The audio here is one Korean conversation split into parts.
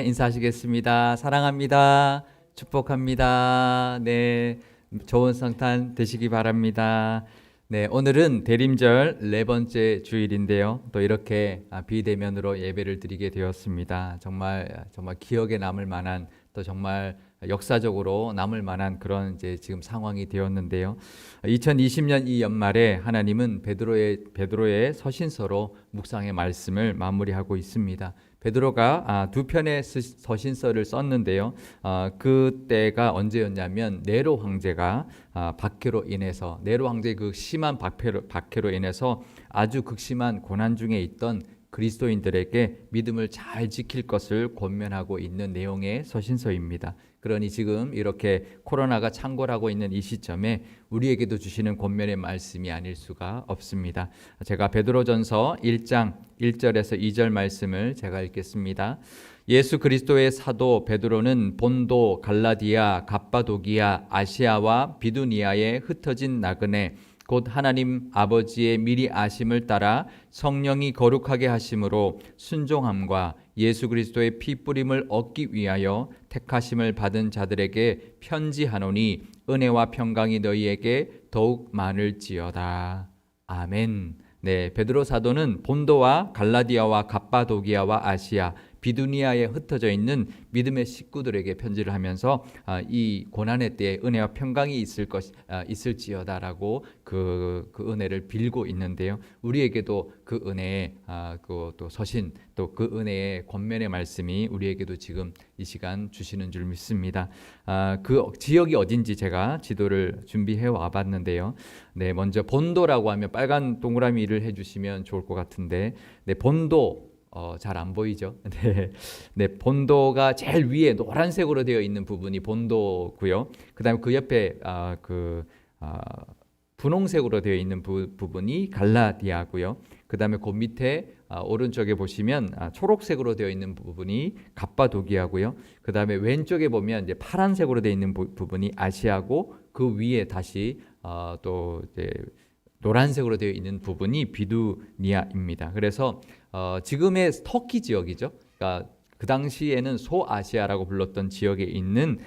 인사하시겠습니다. 사랑합니다. 축복합니다. 네, 좋은 성탄 되시기 바랍니다. 네, 오늘은 대림절 네 번째 주일인데요. 또 이렇게 비대면으로 예배를 드리게 되었습니다. 정말 기억에 남을 만한, 또 정말 역사적으로 남을 만한 그런 이제 지금 상황이 되었는데요. 2020년 이 연말에 하나님은 베드로의 서신서로 묵상의 말씀을 마무리하고 있습니다. 베드로가 두 편의 서신서를 썼는데요. 그때가 언제였냐면 네로 황제가 박해로 인해서, 네로 황제의 그 심한 박해로 인해서 아주 극심한 고난 중에 있던 그리스도인들에게 믿음을 잘 지킬 것을 권면하고 있는 내용의 서신서입니다. 그러니 지금 이렇게 코로나가 창궐하고 있는 이 시점에 우리에게도 주시는 권면의 말씀이 아닐 수가 없습니다. 제가 베드로전서 1장 1절에서 2절 말씀을 제가 읽겠습니다. 예수 그리스도의 사도 베드로는 본도, 갈라디아, 갑바도기아, 아시아와 비두니아에 흩어진 나그네 곧 하나님 아버지의 미리 아심을 따라 성령이 거룩하게 하심으로 순종함과 예수 그리스도의 피 뿌림을 얻기 위하여 택하심을 받은 자들에게 편지하노니 은혜와 평강이 너희에게 더욱 많을지어다. 아멘. 네, 베드로 사도는 본도와 갈라디아와 갑바도기아와 아시아, 비두니아에 흩어져 있는 믿음의 식구들에게 편지를 하면서 이 고난의 때에 은혜와 평강이 있을지어다라고 그 은혜를 빌고 있는데요. 우리에게도 그 은혜의 또 서신, 또 그 은혜의 권면의 말씀이 우리에게도 지금 이 시간 주시는 줄 믿습니다. 그 지역이 어딘지 제가 지도를 준비해 와봤는데요. 네, 먼저 본도라고 하면 빨간 동그라미를 해주시면 좋을 것 같은데, 네, 본도. 잘 안 보이죠? 네, 본도가 제일 위에 노란색으로 되어 있는 부분이 본도고요. 그다음에 그 옆에 분홍색으로 되어 있는 부분이 갈라디아고요. 그다음에 그 밑에 오른쪽에 보시면 초록색으로 되어 있는 부분이 갑바도기아고요. 그다음에 왼쪽에 보면 이제 파란색으로 되어 있는 부분이 아시아고, 그 위에 다시 또 이제 노란색으로 되어 있는 부분이 비두니아입니다. 그래서 지금의 터키 지역이죠. 그러니까 그 당시에는 소아시아라고 불렀던 지역에 있는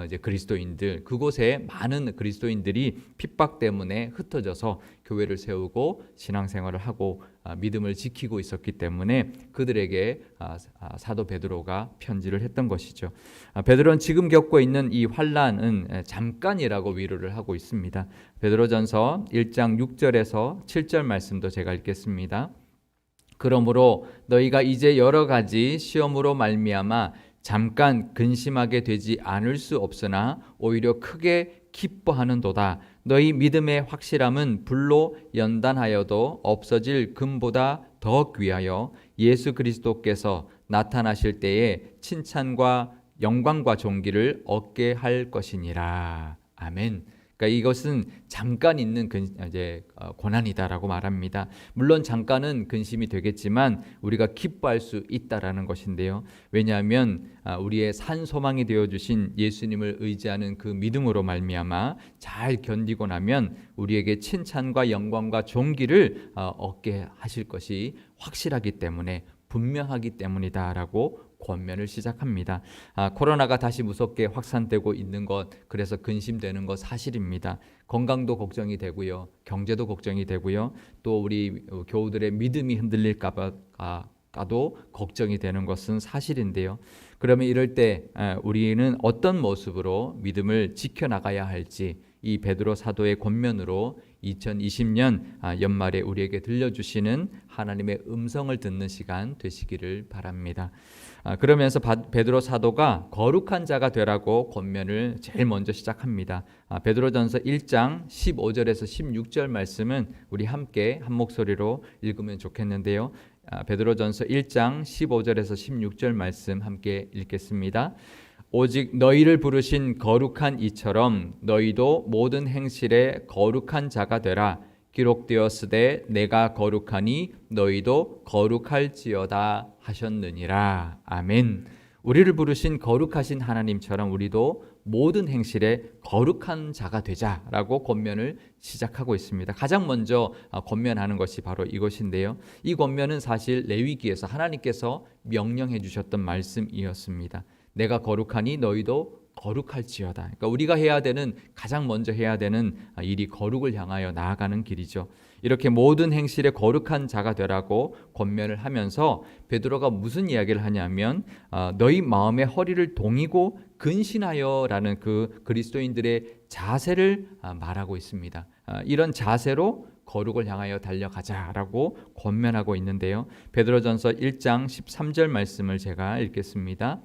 이제 그리스도인들, 그곳에 많은 그리스도인들이 핍박 때문에 흩어져서 교회를 세우고 신앙생활을 하고 믿음을 지키고 있었기 때문에 그들에게 사도 베드로가 편지를 했던 것이죠. 베드로는 지금 겪고 있는 이 환난은 잠깐이라고 위로를 하고 있습니다. 베드로전서 1장 6절에서 7절 말씀도 제가 읽겠습니다. 그러므로 너희가 이제 여러 가지 시험으로 말미암아 잠깐 근심하게 되지 않을 수 없으나 오히려 크게 기뻐하는도다. 너희 믿음의 확실함은 불로 연단하여도 없어질 금보다 더 귀하여 예수 그리스도께서 나타나실 때에 칭찬과 영광과 존귀를 얻게 할 것이니라. 아멘. 그러니까 이것은 잠깐 있는 고난이다라고 말합니다. 물론 잠깐은 근심이 되겠지만 우리가 기뻐할 수 있다라는 것인데요. 왜냐하면 우리의 산 소망이 되어 주신 예수님을 의지하는 그 믿음으로 말미암아 잘 견디고 나면 우리에게 칭찬과 영광과 존귀를 얻게 하실 것이 확실하기 때문에, 분명하기 때문이다라고 권면을 시작합니다. 코로나가 다시 무섭게 확산되고 있는 것, 그래서 근심되는 것 사실입니다. 건강도 걱정이 되고요, 경제도 걱정이 되고요, 또 우리 교우들의 믿음이 흔들릴까도 걱정이 되는 것은 사실인데요. 그러면 이럴 때 우리는 어떤 모습으로 믿음을 지켜나가야 할지, 이 베드로 사도의 권면으로 2020년 연말에 우리에게 들려주시는 하나님의 음성을 듣는 시간 되시기를 바랍니다. 그러면서 베드로 사도가 거룩한 자가 되라고 권면을 제일 먼저 시작합니다. 베드로전서 1장 15절에서 16절 말씀은 우리 함께 한 목소리로 읽으면 좋겠는데요. 베드로전서 1장 15절에서 16절 말씀 함께 읽겠습니다. 오직 너희를 부르신 거룩한 이처럼 너희도 모든 행실에 거룩한 자가 되라. 기록되었으되 내가 거룩하니 너희도 거룩할지어다 하셨느니라. 아멘. 우리를 부르신 거룩하신 하나님처럼 우리도 모든 행실에 거룩한 자가 되자라고 권면을 시작하고 있습니다. 가장 먼저 권면하는 것이 바로 이것인데요. 이 권면은 사실 레위기에서 하나님께서 명령해 주셨던 말씀이었습니다. 내가 거룩하니 너희도 거룩할지어다. 그러니까 우리가 해야 되는, 가장 먼저 해야 되는 일이 거룩을 향하여 나아가는 길이죠. 이렇게 모든 행실에 거룩한 자가 되라고 권면을 하면서 베드로가 무슨 이야기를 하냐면 너희 마음의 허리를 동이고 근신하여라는 그 그리스도인들의 자세를 말하고 있습니다. 이런 자세로 거룩을 향하여 달려가자라고 권면하고 있는데요. 베드로전서 1장 13절 말씀을 제가 읽겠습니다.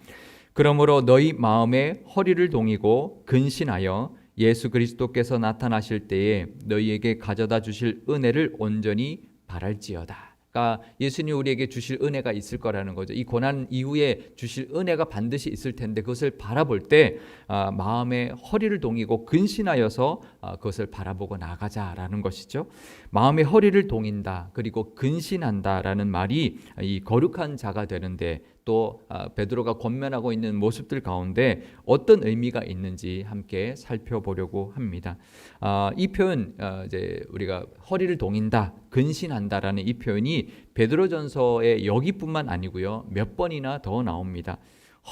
그러므로 너희 마음에 허리를 동이고 근신하여 예수 그리스도께서 나타나실 때에 너희에게 가져다 주실 은혜를 온전히 바랄지어다. 그러니까 예수님 우리에게 주실 은혜가 있을 거라는 거죠. 이 고난 이후에 주실 은혜가 반드시 있을 텐데 그것을 바라볼 때 마음에 허리를 동이고 근신하여서 그것을 바라보고 나가자라는 것이죠. 마음의 허리를 동인다 그리고 근신한다라는 말이 이 거룩한 자가 되는데 또 베드로가 권면하고 있는 모습들 가운데 어떤 의미가 있는지 함께 살펴보려고 합니다. 이 표현 이제 우리가 허리를 동인다, 근신한다라는 이 표현이 베드로전서의 여기뿐만 아니고요 몇 번이나 더 나옵니다.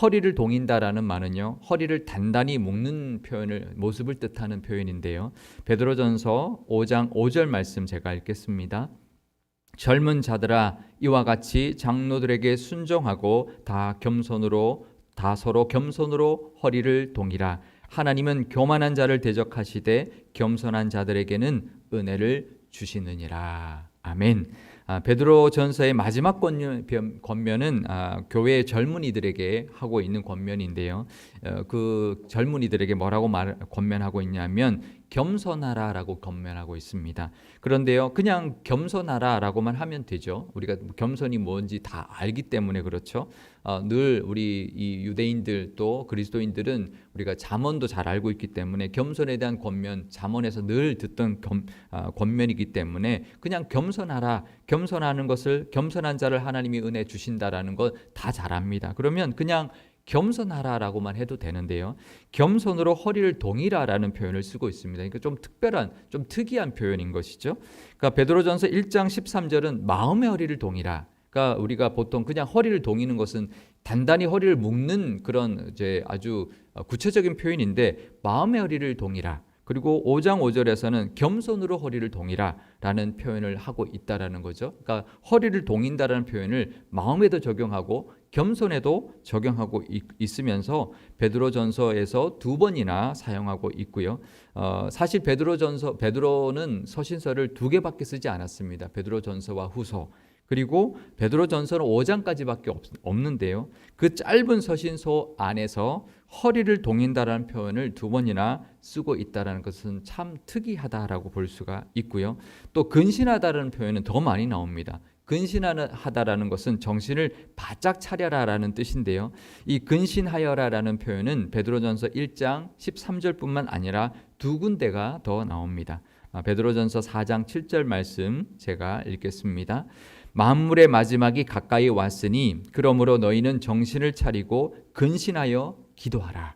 허리를 동인다라는 말은요 허리를 단단히 묶는 표현을 모습을 뜻하는 표현인데요. 베드로전서 5장 5절 말씀 제가 읽겠습니다. 젊은 자들아 이와 같이 장로들에게 순종하고 다 서로 겸손으로 허리를 동이라. 하나님은 교만한 자를 대적하시되 겸손한 자들에게는 은혜를 주시느니라. 아멘. 베드로전서의 마지막 권면은 교회의 젊은이들에게 하고 있는 권면인데요. 그 젊은이들에게 뭐라고 권면하고 있냐면 겸손하라라고 권면하고 있습니다. 그런데요, 그냥 겸손하라라고만 하면 되죠. 우리가 겸손이 뭔지 다 알기 때문에 그렇죠. 늘 우리 이 유대인들 또 그리스도인들은 우리가 잠언도 잘 알고 있기 때문에 겸손에 대한 권면, 잠언에서 늘 듣던 권면이기 때문에 그냥 겸손하라, 겸손하는 것을 겸손한 자를 하나님이 은혜 주신다라는 것 다 잘 압니다. 그러면 그냥 겸손하라라고만 해도 되는데요. 겸손으로 허리를 동이라라는 표현을 쓰고 있습니다. 그러니까 좀 특별한, 좀 특이한 표현인 것이죠. 그러니까 베드로전서 1장 13절은 마음의 허리를 동이라. 그러니까 우리가 보통 그냥 허리를 동이는 것은 단단히 허리를 묶는 그런 이제 아주 구체적인 표현인데 마음의 허리를 동이라. 그리고 5장 5절에서는 겸손으로 허리를 동이라라는 표현을 하고 있다라는 거죠. 그러니까 허리를 동인다라는 표현을 마음에도 적용하고 겸손에도 적용하고 있으면서 베드로전서에서 두 번이나 사용하고 있고요. 사실 베드로는 서신서를 두 개밖에 쓰지 않았습니다. 베드로전서와 후서. 그리고 베드로전서는 5장까지밖에 없는데요. 그 짧은 서신서 안에서 허리를 동인다라는 표현을 두 번이나 쓰고 있다는 것은 참 특이하다라고 볼 수가 있고요. 또 근신하다라는 표현은 더 많이 나옵니다. 근신하다라는 것은 정신을 바짝 차려라라는 뜻인데요. 이 근신하여라라는 표현은 베드로전서 1장 13절뿐만 아니라 두 군데가 더 나옵니다. 베드로전서 4장 7절 말씀 제가 읽겠습니다. 만물의 마지막이 가까이 왔으니 그러므로 너희는 정신을 차리고 근신하여 기도하라.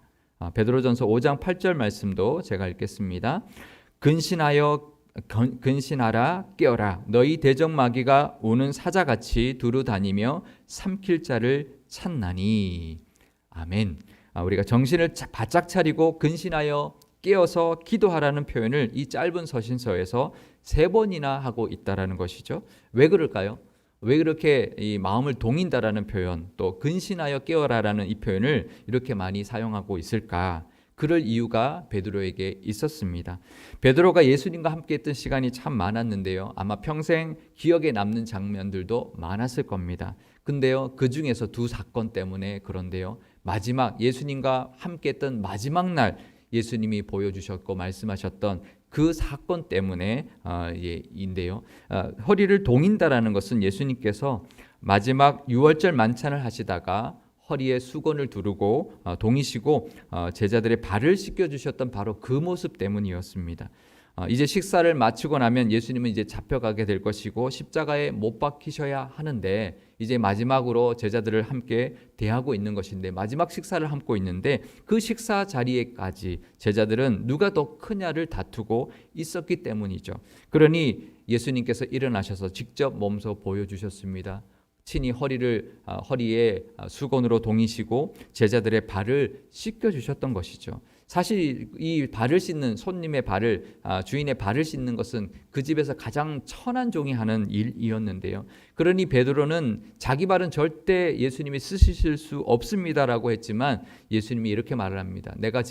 베드로전서 5장 8절 말씀도 제가 읽겠습니다. 근신하라 깨어라. 너희 대적마귀가 우는 사자같이 두루 다니며 삼킬 자를 찾나니. 아멘. 우리가 정신을 바짝 차리고 근신하여 깨어서 기도하라는 표현을 이 짧은 서신서에서 세 번이나 하고 있다라는 것이죠. 왜 그럴까요? 왜 그렇게 이 마음을 동인다라는 표현, 또 근신하여 깨어라라는 이 표현을 이렇게 많이 사용하고 있을까? 그럴 이유가 베드로에게 있었습니다. 베드로가 예수님과 함께 했던 시간이 참 많았는데요. 아마 평생 기억에 남는 장면들도 많았을 겁니다. 근데요, 그 중에서 두 사건 때문에 그런데요. 마지막 예수님과 함께 했던 마지막 날 예수님이 보여주셨고 말씀하셨던 그 사건 때문에 인데요. 허리를 동인다라는 것은 예수님께서 마지막 유월절 만찬을 하시다가 허리에 수건을 두르고 동이시고 제자들의 발을 씻겨 주셨던 바로 그 모습 때문이었습니다. 이제 식사를 마치고 나면 예수님은 이제 잡혀가게 될 것이고 십자가에 못 박히셔야 하는데 이제 마지막으로 제자들을 함께 대하고 있는 것인데 마지막 식사를 함고 있는데 그 식사 자리에까지 제자들은 누가 더 크냐를 다투고 있었기 때문이죠. 그러니 예수님께서 일어나셔서 직접 몸소 보여주셨습니다. 친히 허리에 수건으로 동이시고 제자들의 발을 씻겨주셨던 것이죠. 사실 이 발을 씻는 손님의 발을 주인의 발을 씻는 것은 그 집에서 가장 천한 종이 하는 일이었는데요. 그러니 베드로는 자기 발은 절대 예수님이 쓰실 수 없습니다라고 했지만 예수님이 이렇게 말을 합니다. 내가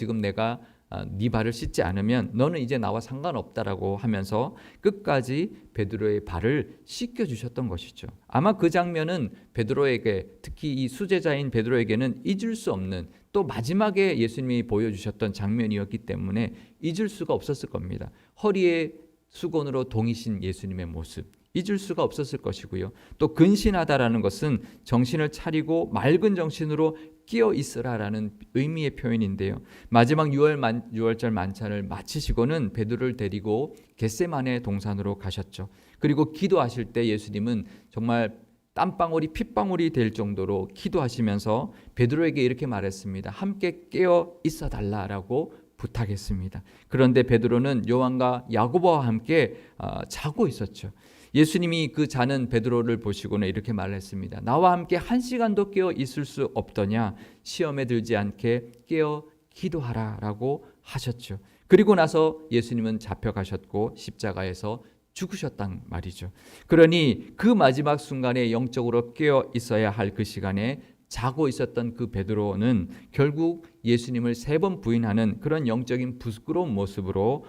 네 발을 씻지 않으면 너는 이제 나와 상관없다라고 하면서 끝까지 베드로의 발을 씻겨 주셨던 것이죠. 아마 그 장면은 베드로에게, 특히 이 수제자인 베드로에게는 잊을 수 없는, 또 마지막에 예수님이 보여주셨던 장면이었기 때문에 잊을 수가 없었을 겁니다. 허리에 수건으로 동이신 예수님의 모습 잊을 수가 없었을 것이고요. 또 근신하다라는 것은 정신을 차리고 맑은 정신으로 끼어 있으라라는 의미의 표현인데요. 마지막 유월절 만찬을 마치시고는 베드로를 데리고 겟세마네 동산으로 가셨죠. 그리고 기도하실 때 예수님은 정말 땀방울이 핏방울이 될 정도로 기도하시면서 베드로에게 이렇게 말했습니다. 함께 깨어 있어 달라라고 부탁했습니다. 그런데 베드로는 요한과 야고보와 함께 자고 있었죠. 예수님이 그 자는 베드로를 보시고는 이렇게 말했습니다. 나와 함께 1시간도 깨어 있을 수 없더냐? 시험에 들지 않게 깨어 기도하라 라고 하셨죠. 그리고 나서 예수님은 잡혀가셨고 십자가에서 죽으셨단 말이죠. 그러니 그 마지막 순간에 영적으로 깨어 있어야 할 그 시간에 자고 있었던 그 베드로는 결국 예수님을 3번 부인하는 그런 영적인 부끄러운 모습으로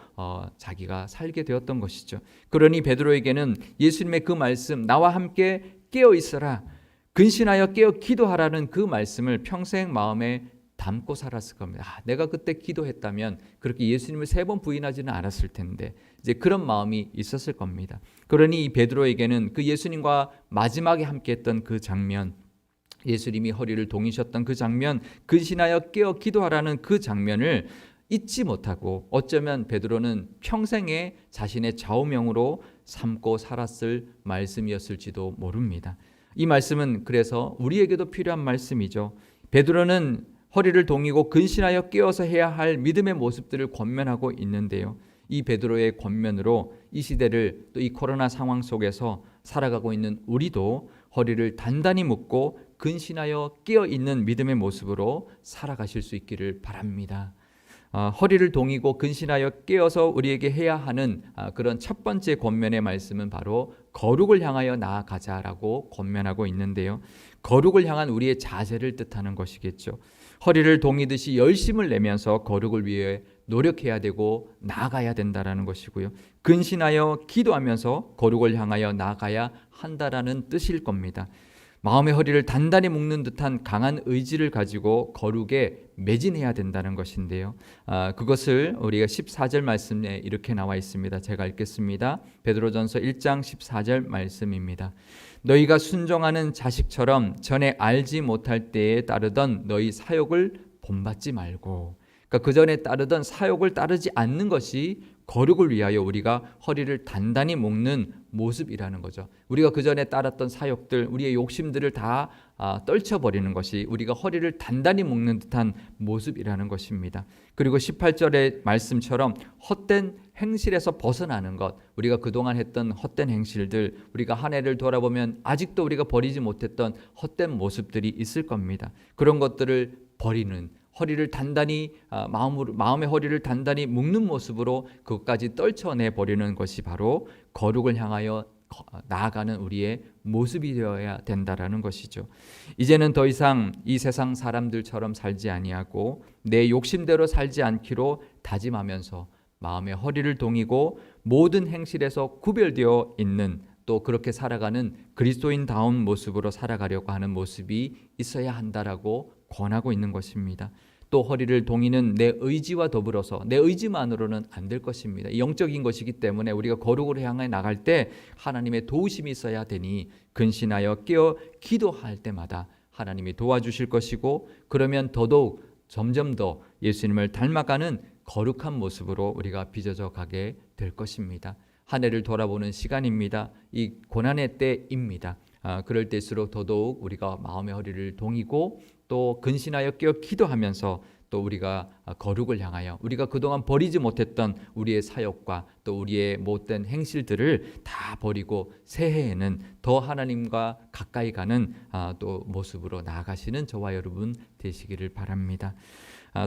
자기가 살게 되었던 것이죠. 그러니 베드로에게는 예수님의 그 말씀, 나와 함께 깨어 있어라, 근신하여 깨어 기도하라는 그 말씀을 평생 마음에 담고 살았을 겁니다. 내가 그때 기도했다면 그렇게 예수님을 3번 부인하지는 않았을 텐데, 이제 그런 마음이 있었을 겁니다. 그러니 이 베드로에게는 그 예수님과 마지막에 함께했던 그 장면, 예수님이 허리를 동이셨던 그 장면, 근신하여 깨어 기도하라는 그 장면을 잊지 못하고 어쩌면 베드로는 평생에 자신의 좌우명으로 삼고 살았을 말씀이었을지도 모릅니다. 이 말씀은 그래서 우리에게도 필요한 말씀이죠. 베드로는 허리를 동이고 근신하여 깨어서 해야 할 믿음의 모습들을 권면하고 있는데요. 이 베드로의 권면으로 이 시대를, 또 이 코로나 상황 속에서 살아가고 있는 우리도 허리를 단단히 묶고 근신하여 깨어 있는 믿음의 모습으로 살아가실 수 있기를 바랍니다. 허리를 동이고 근신하여 깨어서 우리에게 해야 하는 그런 첫 번째 권면의 말씀은 바로 거룩을 향하여 나아가자라고 권면하고 있는데요. 거룩을 향한 우리의 자세를 뜻하는 것이겠죠. 허리를 동이듯이 열심을 내면서 거룩을 위해 노력해야 되고 나아가야 된다라는 것이고요. 근신하여 기도하면서 거룩을 향하여 나아가야 한다라는 뜻일 겁니다. 마음의 허리를 단단히 묶는 듯한 강한 의지를 가지고 거룩에 매진해야 된다는 것인데요. 그것을 우리가 14절 말씀에 이렇게 나와 있습니다. 제가 읽겠습니다. 베드로전서 1장 14절 말씀입니다. 너희가 순종하는 자식처럼 전에 알지 못할 때에 따르던 너희 사욕을 본받지 말고, 그러니까 그 전에 따르던 사욕을 따르지 않는 것이 거룩을 위하여 우리가 허리를 단단히 묶는 모습이라는 거죠. 우리가 그 전에 따랐던 사욕들, 우리의 욕심들을 다 떨쳐버리는 것이 우리가 허리를 단단히 묶는 듯한 모습이라는 것입니다. 그리고 18절의 말씀처럼 헛된 행실에서 벗어나는 것, 우리가 그동안 했던 헛된 행실들, 우리가 한 해를 돌아보면 아직도 우리가 버리지 못했던 헛된 모습들이 있을 겁니다. 그런 것들을 버리는, 허리를 단단히 마음의 허리를 단단히 묶는 모습으로 그것까지 떨쳐내 버리는 것이 바로 거룩을 향하여 나아가는 우리의 모습이 되어야 된다라는 것이죠. 이제는 더 이상 이 세상 사람들처럼 살지 아니하고 내 욕심대로 살지 않기로 다짐하면서 마음의 허리를 동이고 모든 행실에서 구별되어 있는, 또 그렇게 살아가는 그리스도인다운 모습으로 살아가려고 하는 모습이 있어야 한다라고 권하고 있는 것입니다. 또 허리를 동이는 내 의지와 더불어서 내 의지만으로는 안 될 것입니다. 영적인 것이기 때문에 우리가 거룩으로 향해 나갈 때 하나님의 도우심이 있어야 되니 근신하여 깨어 기도할 때마다 하나님이 도와주실 것이고, 그러면 더더욱 점점 더 예수님을 닮아가는 거룩한 모습으로 우리가 빚어져 가게 될 것입니다. 한 해를 돌아보는 시간입니다. 이 고난의 때입니다. 그럴 때일수록 더더욱 우리가 마음의 허리를 동이고 또 근신하여 깨어 기도하면서 또 우리가 거룩을 향하여 우리가 그동안 버리지 못했던 우리의 사역과 또 우리의 못된 행실들을 다 버리고 새해에는 더 하나님과 가까이 가는 또 모습으로 나아가시는 저와 여러분 되시기를 바랍니다.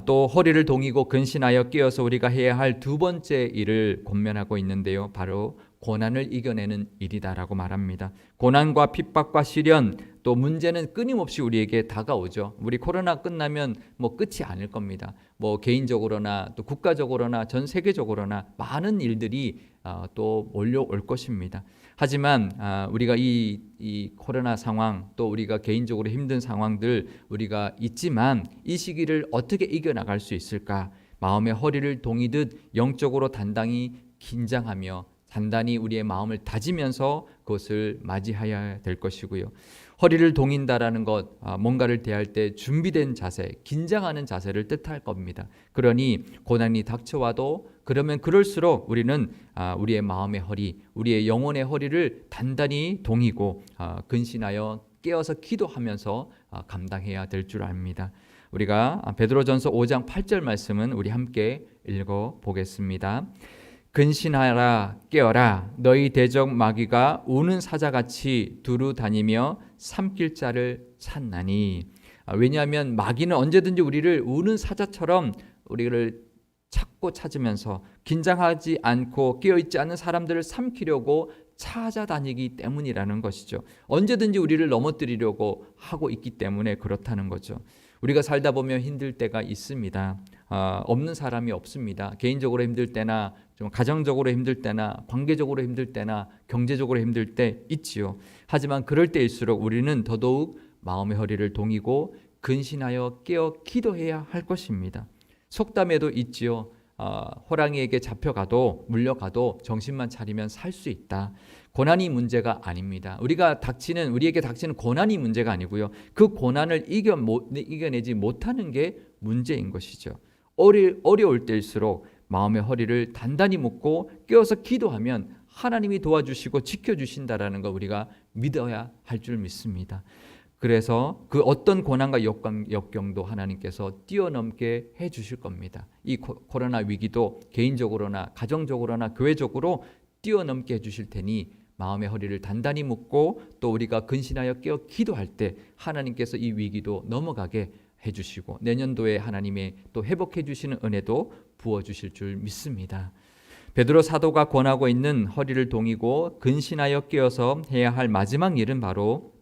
또 허리를 동이고 근신하여 깨어서 우리가 해야 할 두 번째 일을 권면하고 있는데요. 바로 고난을 이겨내는 일이다라고 말합니다. 고난과 핍박과 시련 또 문제는 끊임없이 우리에게 다가오죠. 우리 코로나 끝나면 끝이 아닐 겁니다. 개인적으로나 또 국가적으로나 전 세계적으로나 많은 일들이 또 몰려올 것입니다. 하지만 우리가 이 코로나 상황 또 우리가 개인적으로 힘든 상황들 우리가 있지만 이 시기를 어떻게 이겨나갈 수 있을까? 마음의 허리를 동이듯 영적으로 단단히 긴장하며 단단히 우리의 마음을 다지면서 그것을 맞이해야 될 것이고요. 허리를 동인다라는 것, 뭔가를 대할 때 준비된 자세, 긴장하는 자세를 뜻할 겁니다. 그러니 고난이 닥쳐와도 그러면 그럴수록 우리는 우리의 마음의 허리, 우리의 영혼의 허리를 단단히 동이고 근신하여 깨어서 기도하면서 감당해야 될 줄 압니다. 우리가 베드로전서 5장 8절 말씀은 우리 함께 읽어보겠습니다. 근신하라 깨어라 너희 대적 마귀가 우는 사자같이 두루 다니며 삼킬 자를 찾나니. 왜냐하면 마귀는 언제든지 우리를 우는 사자처럼 우리를 찾고 찾으면서 긴장하지 않고 깨어있지 않은 사람들을 삼키려고 찾아다니기 때문이라는 것이죠. 언제든지 우리를 넘어뜨리려고 하고 있기 때문에 그렇다는 거죠. 우리가 살다 보면 힘들 때가 있습니다. 없는 사람이 없습니다. 개인적으로 힘들 때나 좀 가정적으로 힘들 때나 관계적으로 힘들 때나 경제적으로 힘들 때 있지요. 하지만 그럴 때일수록 우리는 더더욱 마음의 허리를 동이고 근신하여 깨어 기도해야 할 것입니다. 속담에도 있지요. 호랑이에게 잡혀가도 물려가도 정신만 차리면 살 수 있다. 고난이 문제가 아닙니다. 우리에게 닥치는 고난이 문제가 아니고요. 그 고난을 이겨내지 못하는 게 문제인 것이죠. 어려울 때일수록 마음의 허리를 단단히 묶고 깨어서 기도하면 하나님이 도와주시고 지켜주신다라는 거 우리가 믿어야 할 줄 믿습니다. 그래서 그 어떤 고난과 역경도 하나님께서 뛰어넘게 해주실 겁니다. 이 코로나 위기도 개인적으로나 가정적으로나 교회적으로 뛰어넘게 해주실 테니 마음의 허리를 단단히 묶고 또 우리가 근신하여 깨어 기도할 때 하나님께서 이 위기도 넘어가게 해주시고 내년도에 하나님의 또 회복해 주시는 은혜도 부어주실 줄 믿습니다. 베드로 사도가 권하고 있는 허리를 동이고 근신하여 깨어서 해야 할 마지막 일은 바로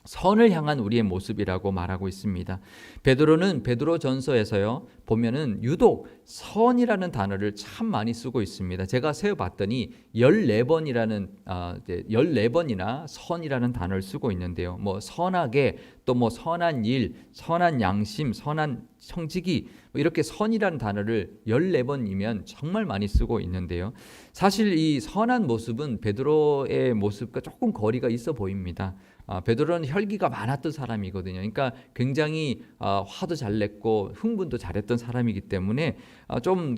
선을 향한 우리의 모습이라고 말하고 있습니다. 베드로는 베드로전서에서요 보면은 유독 선이라는 단어를 참 많이 쓰고 있습니다. 제가 세어봤더니 14번이나 선이라는 단어를 쓰고 있는데요. 선하게 또 선한 일, 선한 양심, 선한 청지기 이렇게 선이라는 단어를 14번이면 정말 많이 쓰고 있는데요. 사실 이 선한 모습은 베드로의 모습과 조금 거리가 있어 보입니다. 베드로는 혈기가 많았던 사람이거든요. 그러니까 굉장히 화도 잘 냈고 흥분도 잘했던 사람이기 때문에 조금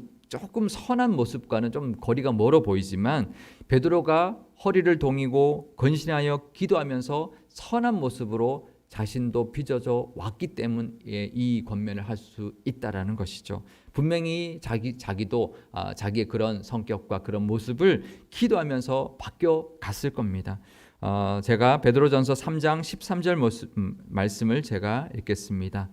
선한 모습과는 좀 거리가 멀어 보이지만 베드로가 허리를 동이고 근신하여 기도하면서 선한 모습으로 자신도 빚어져 왔기 때문에 이 권면을 할 수 있다라는 것이죠. 분명히 자기도 자기의 그런 성격과 그런 모습을 기도하면서 바뀌어 갔을 겁니다. 제가 베드로전서 3장 13절 말씀을 제가 읽겠습니다.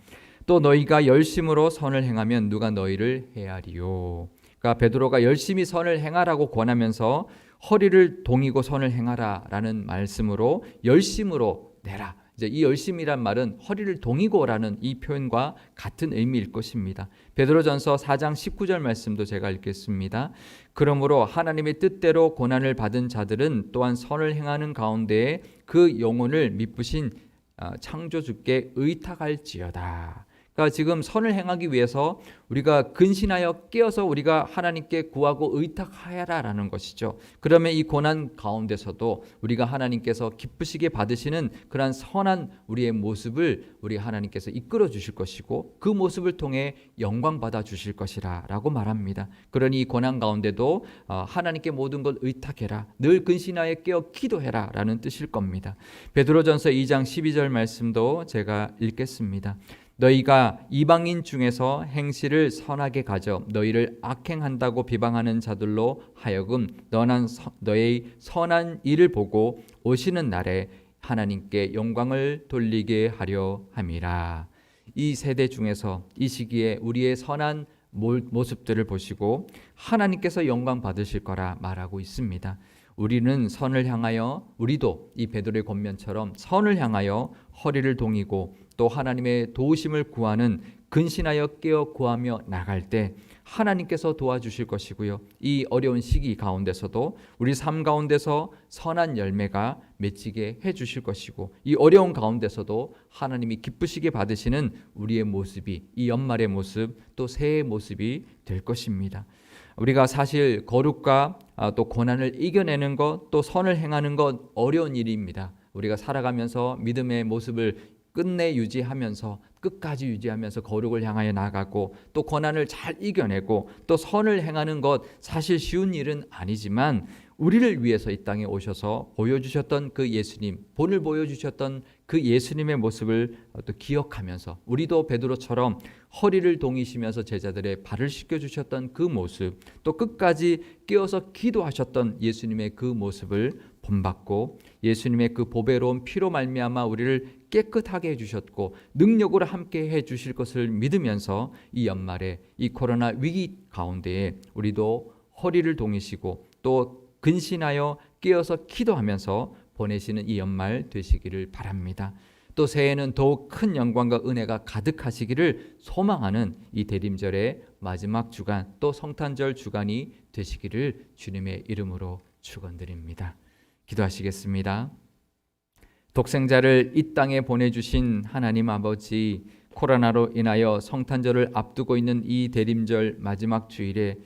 또 너희가 열심으로 선을 행하면 누가 너희를 해하리요. 그러니까 베드로가 열심히 선을 행하라고 권하면서 허리를 동이고 선을 행하라라는 말씀으로 열심으로 내라. 이제 이 열심이란 말은 허리를 동이고라는 이 표현과 같은 의미일 것입니다. 베드로전서 4장 19절 말씀도 제가 읽겠습니다. 그러므로 하나님의 뜻대로 고난을 받은 자들은 또한 선을 행하는 가운데에 그 영혼을 미쁘신 창조주께 의탁할지어다. 그러니까 지금 선을 행하기 위해서 우리가 근신하여 깨어서 우리가 하나님께 구하고 의탁하여라라는 것이죠. 그러면 이 고난 가운데서도 우리가 하나님께서 기쁘시게 받으시는 그러한 선한 우리의 모습을 우리 하나님께서 이끌어 주실 것이고 그 모습을 통해 영광 받아 주실 것이라라고 말합니다. 그러니 이 고난 가운데도 하나님께 모든 걸 의탁해라, 늘 근신하여 깨어 기도해라라는 뜻일 겁니다. 베드로전서 2장 12절 말씀도 제가 읽겠습니다. 너희가 이방인 중에서 행실을 선하게 가져 너희를 악행한다고 비방하는 자들로 하여금 너의 선한 일을 보고 오시는 날에 하나님께 영광을 돌리게 하려 함이라. 이 세대 중에서 이 시기에 우리의 선한 모습들을 보시고 하나님께서 영광 받으실 거라 말하고 있습니다. 우리는 선을 향하여, 우리도 이 베드로의 권면처럼 선을 향하여 허리를 동이고 또 하나님의 도우심을 구하는 근신하여 깨어 구하며 나갈 때 하나님께서 도와주실 것이고요. 이 어려운 시기 가운데서도 우리 삶 가운데서 선한 열매가 맺히게 해주실 것이고 이 어려운 가운데서도 하나님이 기쁘시게 받으시는 우리의 모습이 이 연말의 모습 또 새해의 모습이 될 것입니다. 우리가 사실 거룩과 또 고난을 이겨내는 것 또 선을 행하는 것 어려운 일입니다. 우리가 살아가면서 믿음의 모습을 끝내 유지하면서 끝까지 유지하면서 거룩을 향하여 나가고 또 고난을 잘 이겨내고 또 선을 행하는 것 사실 쉬운 일은 아니지만 우리를 위해서 이 땅에 오셔서 보여주셨던 그 예수님, 본을 보여주셨던 그 예수님의 모습을 또 기억하면서 우리도 베드로처럼 허리를 동이시면서 제자들의 발을 씻겨주셨던 그 모습 또 끝까지 깨어서 기도하셨던 예수님의 그 모습을 본받고 예수님의 그 보배로운 피로 말미암아 우리를 깨끗하게 해주셨고 능력으로 함께 해주실 것을 믿으면서 이 연말에 이 코로나 위기 가운데에 우리도 허리를 동이시고 또 근신하여 깨어서 기도하면서 보내시는 이 연말 되시기를 바랍니다. 또 새해에는 더욱 큰 영광과 은혜가 가득하시기를 소망하는 이 대림절의 마지막 주간 또 성탄절 주간이 되시기를 주님의 이름으로 축원드립니다. 기도하시겠습니다. 독생자를 이 땅에 보내주신 하나님 아버지, 코로나로 인하여 성탄절을 앞두고 있는 이 대림절 마지막 주일에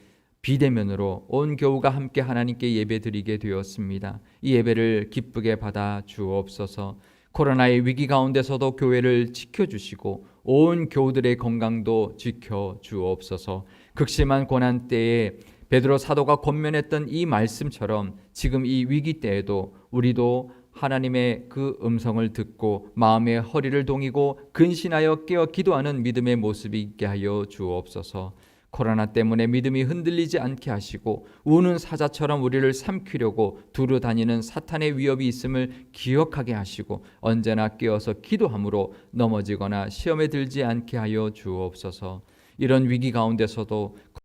비대면으로 온 교우가 함께 하나님께 예배드리게 되었습니다. 이 예배를 기쁘게 받아 주옵소서. 코로나의 위기 가운데서도 교회를 지켜주시고 온 교우들의 건강도 지켜 주옵소서. 극심한 고난 때에 베드로 사도가 권면했던 이 말씀처럼 지금 이 위기 때에도 우리도 하나님의 그 음성을 듣고 마음의 허리를 동이고 근신하여 깨어 기도하는 믿음의 모습이 있게 하여 주옵소서. 코로나 때문에 믿음이 흔들리지 않게 하시고 우는 사자처럼 우리를 삼키려고 두루 다니는 사탄의 위협이 있음을 기억하게 하시고 언제나 깨어서 기도함으로 넘어지거나 시험에 들지 않게 하여 주옵소서. 이런 위기 가운데서도